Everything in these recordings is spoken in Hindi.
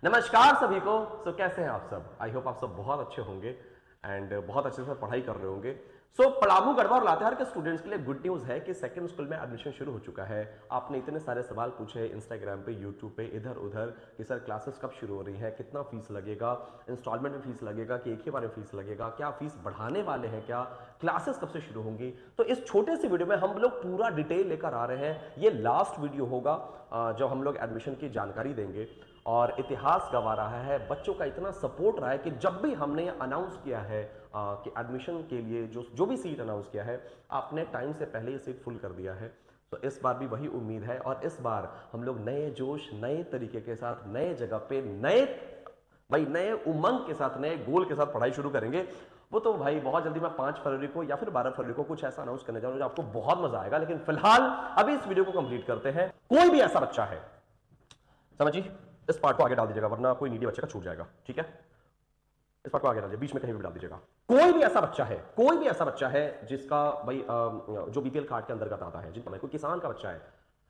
नमस्कार सभी को। कैसे हैं आप सब? आई होप आप सब बहुत अच्छे होंगे एंड बहुत अच्छे से पढ़ाई कर रहे होंगे। पलामू, गढ़वा और लातेहार के स्टूडेंट्स के लिए गुड न्यूज है कि सेकंड स्कूल में एडमिशन शुरू हो चुका है। आपने इतने सारे सवाल पूछे इंस्टाग्राम पे, यूट्यूब पे, इधर उधर कि सर क्लासेस कब शुरू हो रही है, कितना फीस लगेगा, इंस्टॉलमेंट में फीस लगेगा कि एक ही बार में फीस लगेगा, क्या फीस बढ़ाने वाले हैं, क्या क्लासेस कब से शुरू होंगी। तो इस छोटे से वीडियो में हम लोग पूरा डिटेल लेकर आ रहे हैं। ये लास्ट वीडियो होगा जो हम लोग एडमिशन की जानकारी देंगे। और इतिहास गवा रहा है, बच्चों का इतना सपोर्ट रहा है कि जब भी हमने अनाउंस किया है कि एडमिशन के लिए जो भी सीट अनाउंस किया है, आपने टाइम से पहले ही सीट फुल कर दिया है। तो इस बार भी वही उम्मीद है और इस बार हम लोग नए जोश, नए तरीके के साथ, नए जगह पे, नए उमंग के साथ, नए गोल के साथ पढ़ाई शुरू करेंगे। वो तो भाई बहुत जल्दी मैं 5 फरवरी को या फिर 12 फरवरी को कुछ ऐसा अनाउंस करने जा रहा हूं जो आपको बहुत मजा आएगा। लेकिन फिलहाल अभी इस वीडियो को कंप्लीट करते हैं। कोई भी ऐसा बच्चा है, समझिए, इस पार्ट को आगे डाल दीजिएगा वरना कोई नीडी बच्चे का छूट जाएगा, ठीक है? इस पार्ट को आगे डाल दीजिए, बीच में कहीं भी डाल दीजिएगा। कोई भी ऐसा बच्चा है जिसका भाई जो बीपीएल कार्ड के अंतर्गत आता है, जिनका कोई किसान का बच्चा है,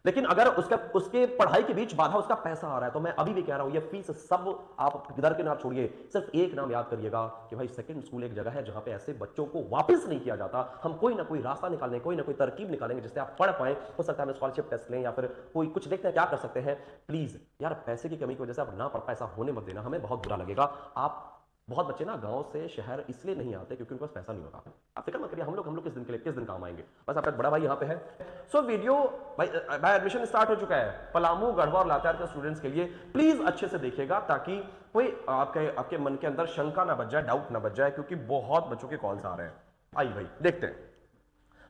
लेकिन अगर उसके पढ़ाई के बीच बाधा उसका पैसा आ रहा है, तो मैं अभी भी कह रहा हूं ये फीस सब आप इधर के नाम छोड़िए, सिर्फ एक नाम याद करिएगा कि भाई सेकंड स्कूल एक जगह है जहां पे ऐसे बच्चों को वापस नहीं किया जाता। हम कोई ना कोई रास्ता निकालेंगे, कोई ना कोई तरकीब निकालेंगे जिससे आप पढ़ पाए। हो सकता है स्कॉलरशिप टेस्ट लें या फिर कोई कुछ देखते हैं क्या कर सकते हैं। प्लीज यार, पैसे की कमी की वजह से आप ना पढ़ पाए ऐसा होने मत देना, हमें बहुत बुरा लगेगा। आप बहुत बच्चे ना गांव से शहर इसलिए नहीं आते क्योंकि उनके पास पैसा नहीं होता। आप फिक्र मत करिए, हम लोग किस दिन के लिए, किस दिन काम आएंगे। बस आपका बड़ा भाई यहाँ पे है। वीडियो भाई एडमिशन स्टार्ट हो चुका है पलामू, गढ़वा और लातेहार के स्टूडेंट्स के लिए। प्लीज अच्छे से देखिएगा ताकि कोई आपके मन के अंदर शंका ना बच जाए, डाउट ना बच जाए, क्योंकि बहुत बच्चों के कॉल्स आ रहे हैं। आइए भाई देखते हैं।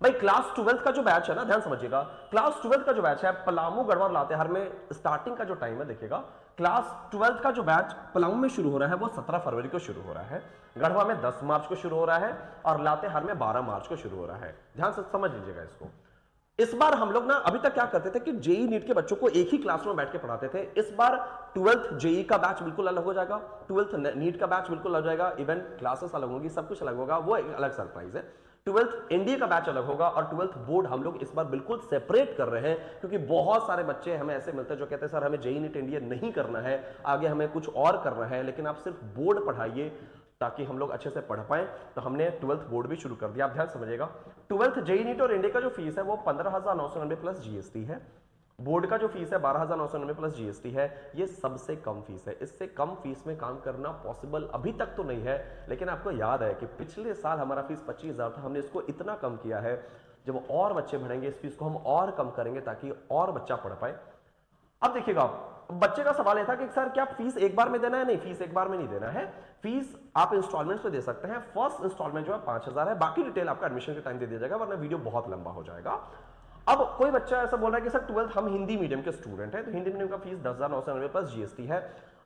भाई क्लास 12 का जो बैच है ना, ध्यान समझिएगा, क्लास 12 का जो बैच है पलामू, गढ़वा और लातेहार में स्टार्टिंग का जो टाइम है, देखिएगा, क्लास 12 का जो बैच पलामू में शुरू हो रहा है वो 17 फरवरी को शुरू हो रहा है, गढ़वा में 10 मार्च को शुरू हो रहा है और लातेहार में 12 मार्च को शुरू हो रहा है। ध्यान से समझ लीजिएगा इसको। इस बार हम लोग ना अभी तक क्या करते थे कि जेई नीट के बच्चों को एक ही क्लास में बैठ के पढ़ाते थे। इस बार 12th जेई का बैच बिल्कुल अलग हो जाएगा, 12th नीट का बैच बिल्कुल अलग हो जाएगा, इवन क्लासेस अलग होंगी, सब कुछ अलग होगा, वो एक अलग सरप्राइज है। 12th एनडीए का बैच अलग होगा और 12th बोर्ड हम लोग इस बार बिल्कुल सेपरेट कर रहे हैं, क्योंकि बहुत सारे बच्चे हमें ऐसे मिलते हैं जो कहते हैं सर हमें जेई नीट एनडीए नहीं करना है, आगे हमें कुछ और करना है, लेकिन आप सिर्फ बोर्ड पढ़ाइए ताकि हम लोग अच्छे से पढ़ पाए। तो हमने 12th बोर्ड भी शुरू कर दिया। आप ध्यान समझिएगा, 12th जेई नीट और एनडीए का जो फीस है वो 15,990 प्लस जीएसटी है। बोर्ड का जो फीस है 12,990 प्लस जीएसटी है। ये सबसे कम फीस है। इससे कम फीस में काम करना पॉसिबल अभी तक तो नहीं है, लेकिन आपको याद है कि पिछले साल हमारा फीस 25,000 था, हमने इसको इतना कम किया है। जब और बच्चे बढ़ेंगे इस फीस को हम और कम करेंगे ताकि और बच्चा पढ़ पाए। अब देखिएगा, बच्चे का सवाल यह था कि सर क्या फीस एक बार में देना है? नहीं, फीस एक बार में नहीं देना है, फीस आप इंस्टॉलमेंट पे दे सकते हैं। फर्स्ट इंस्टॉलमेंट जो है 5,000 है, बाकी डिटेल आपका एडमिशन के टाइम दे दिया जाएगा वरना वीडियो बहुत लंबा हो जाएगा। अब कोई बच्चा ऐसा बोल रहा है कि सर 12th हम हिंदी मीडियम के स्टूडेंट हैं, तो हिंदी मीडियम का फीस 10,990 प्लस जीएसटी है।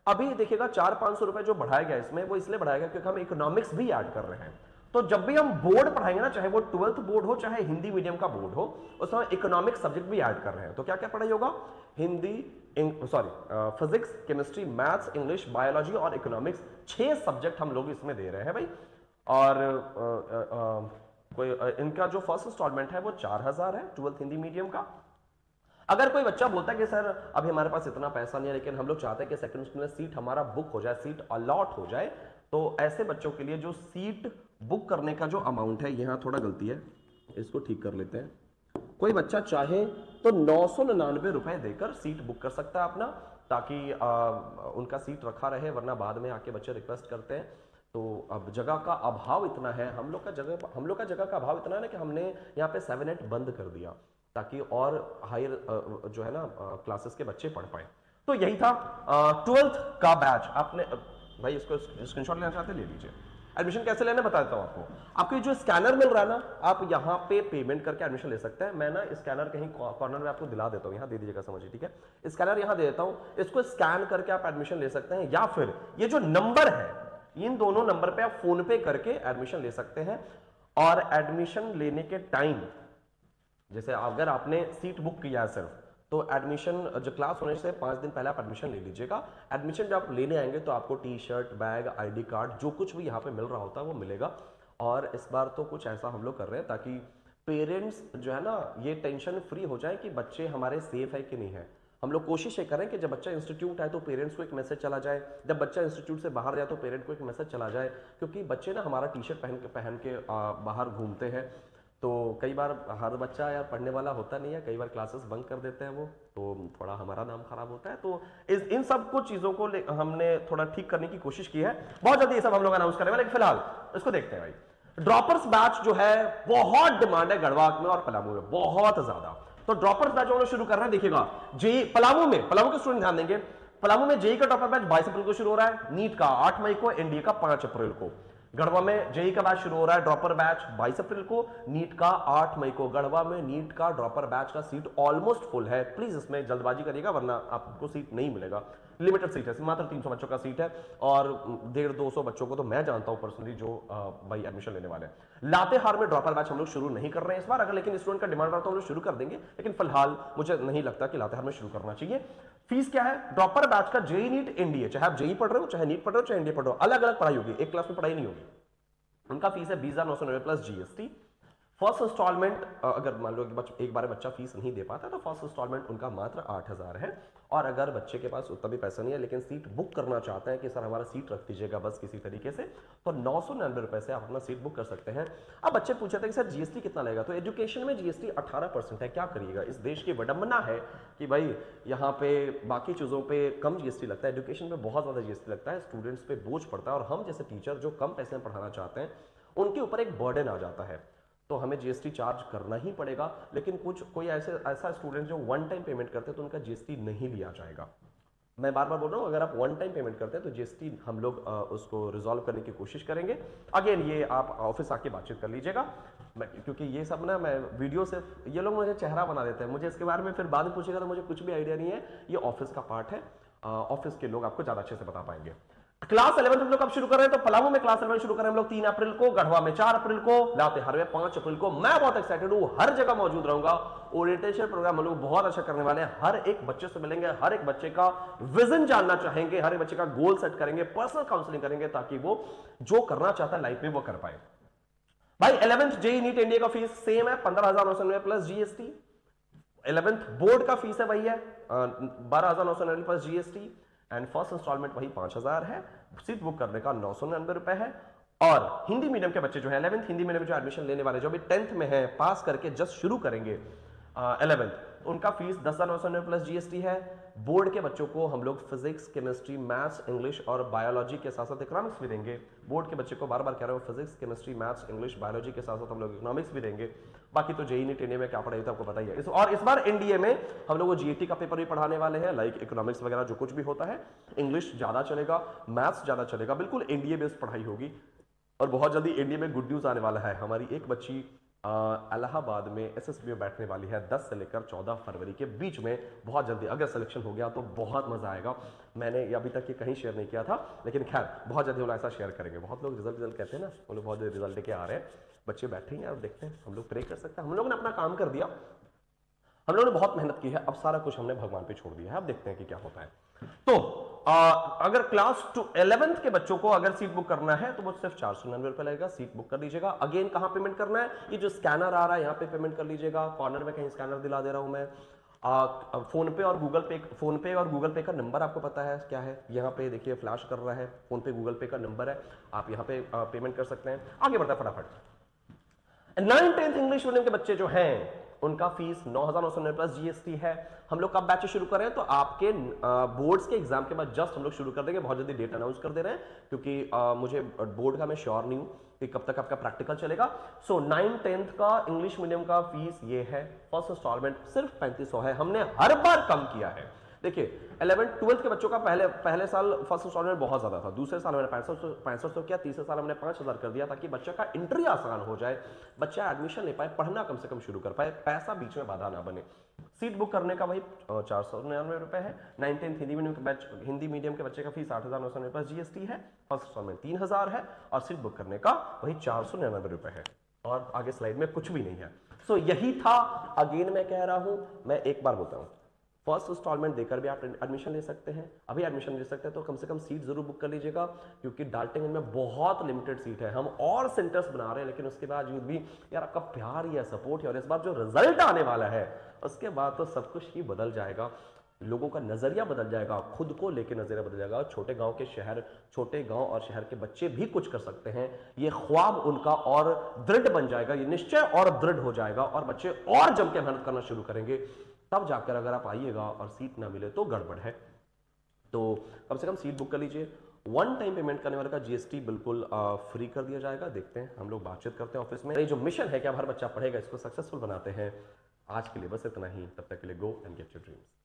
अभी देखिएगा 400-500 रुपए जो बढ़ाया गया इसमें, वो इसलिए बढ़ाया गया क्योंकि हम इकोनॉमिक्स भी ऐड कर रहे हैं। तो जब भी हम बोर्ड पढ़ाएंगे ना, चाहे वो 12th बोर्ड हो चाहे हिंदी मीडियम का बोर्ड हो, उसमें इकोनॉमिक्स सब्जेक्ट भी ऐड कर रहे हैं। तो क्या क्या पढ़ाई होगा? Hindi, physics, chemistry, maths, English, biology और इकोनॉमिक्स, 6 सब्जेक्ट हम लोग इसमें दे रहे हैं भाई। और इनका जो फर्स्ट इंस्टॉलमेंट है वो 4,000 है 12th हिंदी मीडियम का। अगर कोई बच्चा बोलता है कि सर अभी हमारे पास इतना पैसा नहीं है लेकिन हम लोग चाहते हैं कि सेकंड स्कूल में सीट हमारा बुक हो जाए, सीट अलॉट हो जाए, तो ऐसे बच्चों के लिए जो सीट बुक करने का जो अमाउंट है, यहां थोड़ा गलती है, इसको ठीक कर लेते हैं। कोई बच्चा चाहे तो 999 रुपए देकर सीट बुक कर सकता है अपना, ताकि उनका सीट रखा रहे, वरना बाद में आके बच्चे रिक्वेस्ट करते हैं। तो अब जगह का अभाव इतना है, हम लोग का जगह का अभाव इतना है ना कि हमने यहाँ पे 7-8 बंद कर दिया ताकि और हायर जो है ना क्लासेस के बच्चे पढ़ पाए। तो यही था 12th का बैच। आपने भाई इसको स्क्रीनशॉट लेना चाहते ले लीजिए। एडमिशन कैसे लेना बता देता हूं आपको। आपको जो स्कैनर मिल रहा है ना, आप यहाँ पे पेमेंट करके एडमिशन ले सकते हैं। मैं ना स्कैनर कहीं कॉर्नर में आपको दिला देता हूँ, यहाँ दे दीजिएगा, समझिए, ठीक है? स्कैनर यहाँ दे देता हूँ, इसको स्कैन करके आप एडमिशन ले सकते हैं, या फिर ये जो नंबर है, इन दोनों नंबर पे आप फोन पे करके एडमिशन ले सकते हैं। और एडमिशन लेने के टाइम, जैसे अगर आपने सीट बुक किया है सिर्फ, तो एडमिशन जो क्लास होने से 5 दिन पहले आप एडमिशन ले लीजिएगा। एडमिशन जब आप लेने आएंगे तो आपको T shirt, bag, ID card, जो कुछ भी यहाँ पे मिल रहा होता है वो मिलेगा। और इस बार तो कुछ ऐसा हम लोग कर रहे हैं ताकि पेरेंट्स जो है ना ये टेंशन फ्री हो जाए कि बच्चे हमारे सेफ है कि नहीं है। हम लोग कोशिश ये करें कि जब बच्चा इंस्टीट्यूट आए तो पेरेंट्स को एक मैसेज चला जाए, जब बच्चा इंस्टीट्यूट से बाहर जाए तो पेरेंट को एक मैसेज चला जाए, क्योंकि बच्चे ना हमारा टी शर्ट पहन के बाहर घूमते हैं, तो कई बार हर बच्चा यार पढ़ने वाला होता नहीं है, कई बार क्लासेस बंक कर देते हैं वो, तो थोड़ा हमारा नाम खराब होता है। तो इन सब कुछ चीज़ों को हमने थोड़ा ठीक करने की कोशिश की है। बहुत जल्दी ये सब हम लोग अनाउंस करेंगे, लेकिन फिलहाल इसको देखते हैं भाई। ड्रॉपर्स बैच जो है बहुत डिमांड है गढ़वाल में और पलामू में, बहुत ज्यादा। तो ड्रॉपर्स बैच हम लोग शुरू कर रहे हैं। देखिएगा जेई पलामू के स्टूडेंट ध्यान देंगे, पलामू में जेई का ड्रॉपर बैच 22 अप्रैल को शुरू हो रहा है, नीट का 8 मई को, एनडीए का 5 अप्रैल को। गढ़वा में जेई का बैच शुरू हो रहा है, ड्रॉपर बैच 22 अप्रैल को, नीट का 8 मई को। गढ़वा में नीट का ड्रॉपर बैच का सीट ऑलमोस्ट फुल है, प्लीज इसमें जल्दबाजी करिएगा वरना आपको सीट नहीं मिलेगा। लिमिटेड सीट है, मात्र 300 बच्चों का सीट है, और 150-200 बच्चों को तो मैं जानता हूं पर्सनली जो भाई एडमिशन लेने वाले हैं। लातेहार में ड्रॉपर बैच हम लोग शुरू नहीं कर रहे हैं इस बार, अगर लेकिन स्टूडेंट का डिमांड रहा तो हम लोग शुरू कर देंगे, लेकिन फिलहाल मुझे नहीं लगता कि लातेहार में शुरू करना चाहिए। फीस क्या है ड्रॉपर बैच का? जेई नीट एनडीए, चाहे आप जेई पढ़ रहे हो, चाहे नीट पढ़ रहे हो, चाहे एनडीए पढ़ रहे हो, अलग अलग पढ़ाई होगी, एक क्लास में पढ़ाई नहीं होगी। उनका फीस है 20,990 प्लस जीएसटी। फर्स्ट इंस्टॉलमेंट अगर मान लो एक बार बच्चा फीस नहीं दे पाता तो फर्स्ट इंस्टॉलमेंट उनका मात्र 8,000 है। और अगर बच्चे के पास उतना भी पैसा नहीं है लेकिन सीट बुक करना चाहते हैं कि सर हमारा सीट रख दीजिएगा बस किसी तरीके से, तो 999 रुपए से आप अपना सीट बुक कर सकते हैं। अब बच्चे पूछे थे कि सर जीएसटी कितना लगेगा, तो एजुकेशन में जीएसटी 18% है, क्या करिएगा? इस देश की विडंबना है कि भाई यहाँ पे बाकी चीज़ों पे कम जीएसटी लगता है, एजुकेशन में बहुत ज़्यादा जीएसटी लगता है, स्टूडेंट्स पे बोझ पड़ता है, और हम जैसे टीचर जो कम पैसे में पढ़ाना चाहते हैं उनके ऊपर एक बर्डन आ जाता है, तो हमें जीएसटी चार्ज करना ही पड़ेगा। लेकिन कोई ऐसा स्टूडेंट जो वन टाइम पेमेंट करते हैं तो उनका जीएसटी नहीं लिया जाएगा। मैं बार बार बोल रहा हूँ, अगर आप वन टाइम पेमेंट करते हैं तो जीएसटी हम लोग उसको रिजॉल्व करने की कोशिश करेंगे। अगेन ये आप ऑफिस आके बातचीत कर लीजिएगा, क्योंकि ये सब ना मैं वीडियो से ये लोग मुझे चेहरा बना देते हैं, मुझे इसके बारे में फिर बाद में पूछेगा तो मुझे कुछ भी आइडिया नहीं है। ये ऑफिस का पार्ट है, ऑफिस के लोग आपको ज्यादा अच्छे से बता पाएंगे। क्लास 11 हम लोग कब शुरू कर रहे हैं? तो पलामू में क्लास 11 शुरू कर रहे हैं हम लोग 3 अप्रैल को, गढ़वा में 4 अप्रैल को, लातेहार में 5 अप्रैल को। मैं बहुत एक्साइटेड हूं, हर जगह मौजूद रहूंगा। ओरिएंटेशन प्रोग्राम हम लोग बहुत अच्छा करने वाले हैं, हर एक बच्चे से मिलेंगे, हर एक बच्चे का विजन जानना चाहेंगे, हर एक बच्चे का गोल सेट करेंगे, पर्सनल काउंसलिंग करेंगे ताकि वो जो करना चाहता है लाइफ में वो कर पाए। भाई 11th जेईई नीट इंडिया का फीस सेम है 15,990 प्लस जीएसटी। 11th बोर्ड का फीस है वही है 12,990 plus GST, and first instalment वही 5,000 है। सीट बुक करने का 999 रुपए है। और हिंदी मीडियम के बच्चे जो है 11th हिंदी मीडियम जो एडमिशन लेने वाले जो अभी 10th में है, पास करके जस्ट शुरू करेंगे 11th, उनका फीस 10,990 प्लस जीएसटी है। बोर्ड के बच्चों को हम लोग फिजिक्स, केमिस्ट्री, मैथ्स, इंग्लिश और बायोलॉजी के साथ साथ इकोनॉमिक्स भी देंगे। बोर्ड के बच्चे को बार बार कह रहा हूँ, physics, chemistry, maths, English, biology के साथ साथ हम लोग इकोनॉमिक्स भी देंगे। बाकी तो जेईई नीट इंडिया में क्या पढ़ाई होता है आपको पता ही है। और इस बार एनडीए में हम लोग जीईटी का पेपर भी पढ़ाने वाले हैं, लाइक इकोनॉमिक्स वगैरह जो कुछ भी होता है। इंग्लिश ज्यादा चलेगा, मैथ्स ज्यादा चलेगा, बिल्कुल एनडीए बेस्ड पढ़ाई होगी। और बहुत जल्दी एनडीए में गुड न्यूज आने वाला है, हमारी एक बच्ची इलाहाबाद में एसएसबी में बैठने वाली है 10 से लेकर 14 फरवरी के बीच में। बहुत जल्दी अगर सिलेक्शन हो गया तो बहुत मजा आएगा। मैंने अभी तक ये कहीं शेयर नहीं किया था, लेकिन खैर बहुत जल्दी वो ऐसा शेयर करेंगे। बहुत लोग रिजल्ट कहते हैं ना, वो लोग बहुत रिजल्ट लेके आ रहे हैं, बच्चे बैठे हैं और देखते हैं। हम लोग प्रे कर सकते हैं, हम लोग ने अपना काम कर दिया, हम लोगों ने बहुत मेहनत की है, अब सारा कुछ हमने भगवान पे छोड़ दिया है। अब देखते हैं कि क्या होता है। तो अगर क्लास 11th के बच्चों को अगर सीट बुक करना है तो वो सिर्फ 499 रुपए लगेगा, सीट बुक कर लीजिएगा। अगेन कहां पेमेंट करना है? ये जो स्कैनर आ रहा है यहाँ पे पेमेंट कर लीजिएगा। कॉर्नर में कहीं स्कैनर दिला दे रहा हूं मैं। फोन पे और गूगल पे का नंबर आपको पता है क्या है? यहाँ पे देखिए फ्लैश कर रहा है, फोन पे गूगल पे का नंबर है, आप यहाँ पे पेमेंट कर सकते हैं। आगे बढ़ता है फटाफट। 9th-10th इंग्लिश मीडियम के बच्चे जो हैं उनका फीस 9,990 प्लस जीएसटी है। हम लोग कब बैचेस शुरू करें? तो आपके बोर्ड्स के एग्जाम के बाद जस्ट हम लोग शुरू कर देंगे, बहुत जल्दी डेट अनाउंस कर दे रहे हैं, क्योंकि मुझे बोर्ड का मैं श्योर नहीं हूं कि कब तक आपका प्रैक्टिकल चलेगा। सो 9th-10th का इंग्लिश मीडियम का फीस ये है, फर्स्ट इंस्टॉलमेंट सिर्फ 3500 है, हमने हर बार कम किया है। देखिए 11th-12th के बच्चों का पहले साल फर्स्ट इंस्टॉलमेंट बहुत ज्यादा था, दूसरे साल हमने 6500 किया, तीसरे साल हमने 5,000 कर दिया ताकि बच्चे का एंट्री आसान हो जाए, बच्चा एडमिशन ले पाए, पढ़ना कम से कम शुरू कर पाए, पैसा बीच में बाधा ना बने। सीट बुक करने का वही 499 रुपए है। 9th-10th हिंदी मीडियम के बच्चे का फीस 8,990 प्लस जीएसटी है, फर्स्ट इंस्टॉलमेंट 3,000 है, और सीट बुक करने का वही 499 रुपए है, और आगे स्लाइड में कुछ भी नहीं है। सो यही था। अगेन मैं कह रहा हूं, मैं एक बार बोलता हूं, फर्स्ट इंस्टॉलमेंट देकर भी आप एडमिशन ले सकते हैं। अभी एडमिशन ले सकते हैं तो कम से कम सीट जरूर बुक कर लीजिएगा, क्योंकि डाल्टनगंज में बहुत लिमिटेड सीट है। हम और सेंटर्स बना रहे हैं, लेकिन उसके बावजूद भी यार आपका प्यार ही है, सपोर्ट है, और इस बार जो रिजल्ट आने वाला है उसके बाद तो सब कुछ ही बदल जाएगा। लोगों का नजरिया बदल जाएगा, खुद को लेके नजरिया बदल जाएगा। छोटे गांव और शहर के बच्चे भी कुछ कर सकते हैं, ये ख्वाब उनका और दृढ़ बन जाएगा, ये निश्चय और दृढ़ हो जाएगा और बच्चे और जम के मेहनत करना शुरू करेंगे। तब जाकर अगर आप आइएगा और सीट ना मिले तो गड़बड़ है। तो कम से कम सीट बुक कर लीजिए। वन टाइम पेमेंट करने वाले का जीएसटी बिल्कुल फ्री कर दिया जाएगा। देखते हैं, हम लोग बातचीत करते हैं ऑफिस में। ये जो मिशन है कि अब हर बच्चा पढ़ेगा, इसको सक्सेसफुल बनाते हैं। आज के लिए बस इतना ही। तब तक के लिए go and get your dreams.